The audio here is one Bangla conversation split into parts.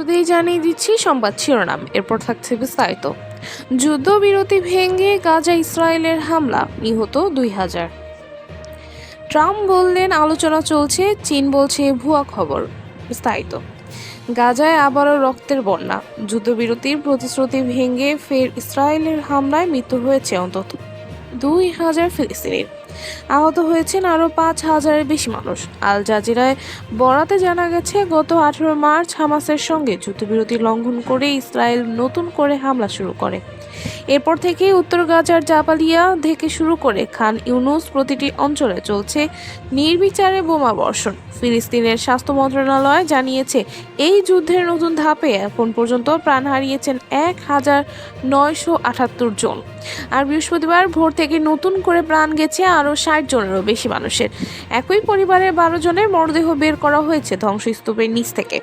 শুরুতেই জানিয়ে দিচ্ছি সংবাদ শিরোনাম, এরপর থাকছে বিস্তারিত। যুদ্ধবিরতি ভেঙে গাজা ইসরায়েলের হামলা, নিহত 2000। ট্রাম্প বললেন আলোচনা চলছে, চীন বলছে ভুয়া খবর। বিস্তারিত। গাজায় আবারও রক্তের বন্যা, যুদ্ধবিরতির প্রতিশ্রুতি ভেঙে ফের ইসরায়েলের হামলায় মৃত্যু হয়েছে অন্তত 2000 ফিলিস্তিনির। আহত হয়েছেন আরও 5000-এর বেশি মানুষ। আল জাজিরায় বরাতে জানা গেছে, গত 18 মার্চ হামাসের সঙ্গে যুদ্ধবিরতি লঙ্ঘন করে ইসরায়েল নতুন করে হামলা শুরু করে। এরপর থেকেই উত্তর গাজার জাবালিয়া থেকে শুরু করে খান ইউনুস প্রতিটি অঞ্চলে চলছে নির্বিচারে বোমা বর্ষণ। ফিলিস্তিনের স্বাস্থ্য মন্ত্রণালয় জানিয়েছে, এই যুদ্ধের নতুন ধাপে এখন পর্যন্ত প্রাণ হারিয়েছেন 1978 জন। আর বৃহস্পতিবার ভোর থেকে নতুন করে প্রাণ গেছে আরও 60 জনেরও বেশি মানুষের। একই পরিবারের 12 জনের মরদেহ বের করা হয়েছে ধ্বংসস্তূপের নিচ থেকে।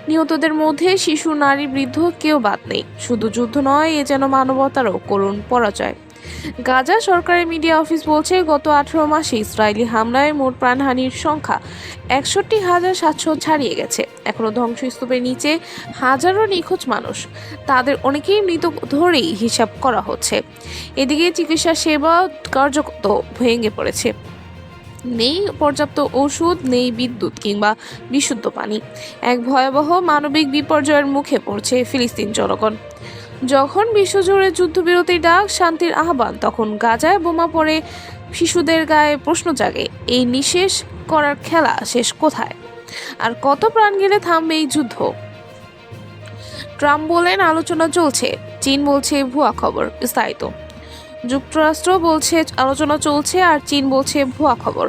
নিহতদের মধ্যে শিশু, নারী, বৃদ্ধ কেউ বাদ নেই। শুধু যুদ্ধ নয়, এ যেন মানবতারও করুণ পরাজয়। গাজা সরকারি মিডিয়া অফিস বলছে, গত 18 মাসে ইসরায়েলি হামলায় মোট প্রাণহানির সংখ্যা 61,700 ছাড়িয়ে গেছে। এখনও ধ্বংসস্তূপের নিচে হাজারো নিখোঁজ মানুষ, তাদের অনেকেই মৃত ধরেই হিসাব করা হচ্ছে। এদিকে চিকিৎসা সেবা কার্যত ভেঙে পড়েছে। নেই পর্যাপ্ত ওষুধ, নেই বিদ্যুৎ কিংবা বিশুদ্ধ পানি। এক ভয়াবহ মানবিক বিপর্যয়ের মুখে পড়ছে ফিলিস্তিন জনগণ। যখন বিশ্বজুড়ে যুদ্ধবিরতির ডাক, শান্তির আহ্বান, তখন গাজায় বোমা পড়ে শিশুদের গায়ে প্রশ্ন জাগে, এই নিঃশেষ করার খেলা শেষ কোথায়? আর কত প্রাণ গেলে থামবে এই যুদ্ধ? ট্রাম্প বলেন আলোচনা চলছে, চীন বলছে ভুয়া খবর। বিস্তারিত। যুক্তরাষ্ট্র বলছে আলোচনা চলছে আর চীন বলছে ভুয়া খবর।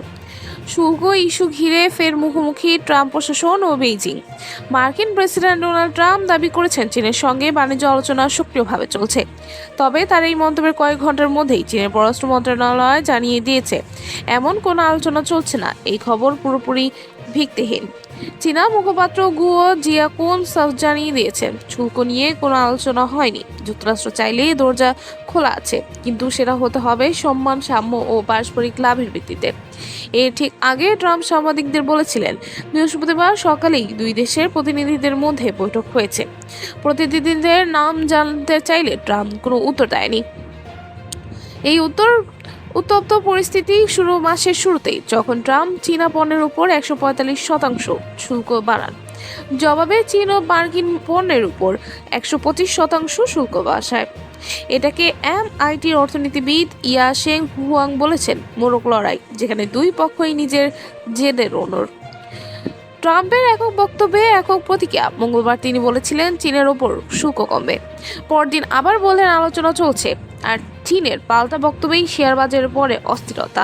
শুল্ক ইস্যু ঘিরে ফের মুখোমুখি ট্রাম্প প্রশাসন ও বেইজিং। মার্কিন প্রেসিডেন্ট ডোনাল্ড ট্রাম্প দাবি করেছেন, চীনের সঙ্গে বাণিজ্য আলোচনা সক্রিয়ভাবে চলছে। তবে তার এই মন্তব্যের কয়েক ঘন্টার মধ্যেই চীনের পররাষ্ট্র মন্ত্রণালয় জানিয়ে দিয়েছে, এমন কোনো আলোচনা চলছে না, এই খবর পুরোপুরি ভিত্তিহীন। চীনা মুখপাত্র গুয়ো জিয়াকুন জানিয়ে দিয়েছেন, শুল্ক নিয়ে কোনো আলোচনা হয়নি। যুক্তরাষ্ট্র চাইলেই দরজা খোলা আছে, কিন্তু সেটা হতে হবে সম্মান, সাম্য ও পারস্পরিক লাভের ভিত্তিতে। এর ঠিক আগে ট্রাম্প সাংবাদিকদের বলেছিলেন, বৃহস্পতিবার সকালেই দুই দেশের প্রতিনিধিদের মধ্যে বৈঠক হয়েছে। প্রতিনিধিদের নাম জানতে চাইলে ট্রাম্প কোনো উত্তর দেয়নি। এই উত্তপ্ত পরিস্থিতি মাসের শুরুতেই, যখন ট্রাম্প চীনা পণ্যের উপর 145% শুল্ক বাড়ান। জবাবে চীন ও মার্কিন পণ্যের উপর 125% শুল্ক বসায়। এটাকে MITর অর্থনীতিবিদ ইয়া শেং হুয়াং বলেছেন মোরগ লড়াই, যেখানে দুই পক্ষই নিজের জেদের ওনর। ট্রাম্পের একক বক্তব্যে একক প্রতিক্রিয়া। মঙ্গলবার তিনি বলেছিলেন, চীনের ওপর শুল্ক কমবে। পরদিন আবার বললেন আলোচনা চলছে। আর চীনের পাল্টা বক্তব্যেই শেয়ার বাজারের পরে অস্থিরতা।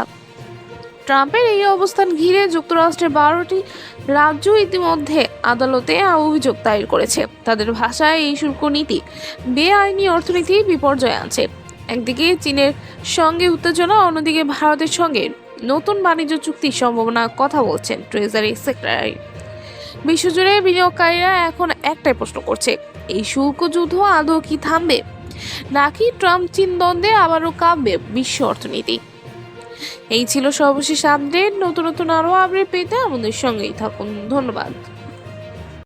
ট্রাম্পের এই অবস্থান ঘিরে যুক্তরাষ্ট্রের 12টি রাজ্য ইতিমধ্যে আদালতে অভিযোগ দায়ের করেছে। তাদের ভাষায় এই শুল্ক নীতি বেআইনি অর্থনীতি বিপর্যয় আনছে। একদিকে চীনের সঙ্গে উত্তেজনা, অন্যদিকে ভারতের সঙ্গে নতুন বাণিজ্য চুক্তির সম্ভাবনা কথা বলছেন ট্রেজারি সেক্রেটারি। বিশ্বজুড়ে বিনিয়োগকারীরা এখন একটাই প্রশ্ন করছে, এই শুল্ক যুদ্ধ আদৌ কি থামবে, নাকি ট্রাম্প চীন দ্বন্দ্বে আবারও কাঁপবে বিশ্ব অর্থনীতি? এই ছিল সর্বশেষ আপডেট। নতুন নতুন আরও আপডেট পেতে আমাদের সঙ্গেই থাকুন। ধন্যবাদ।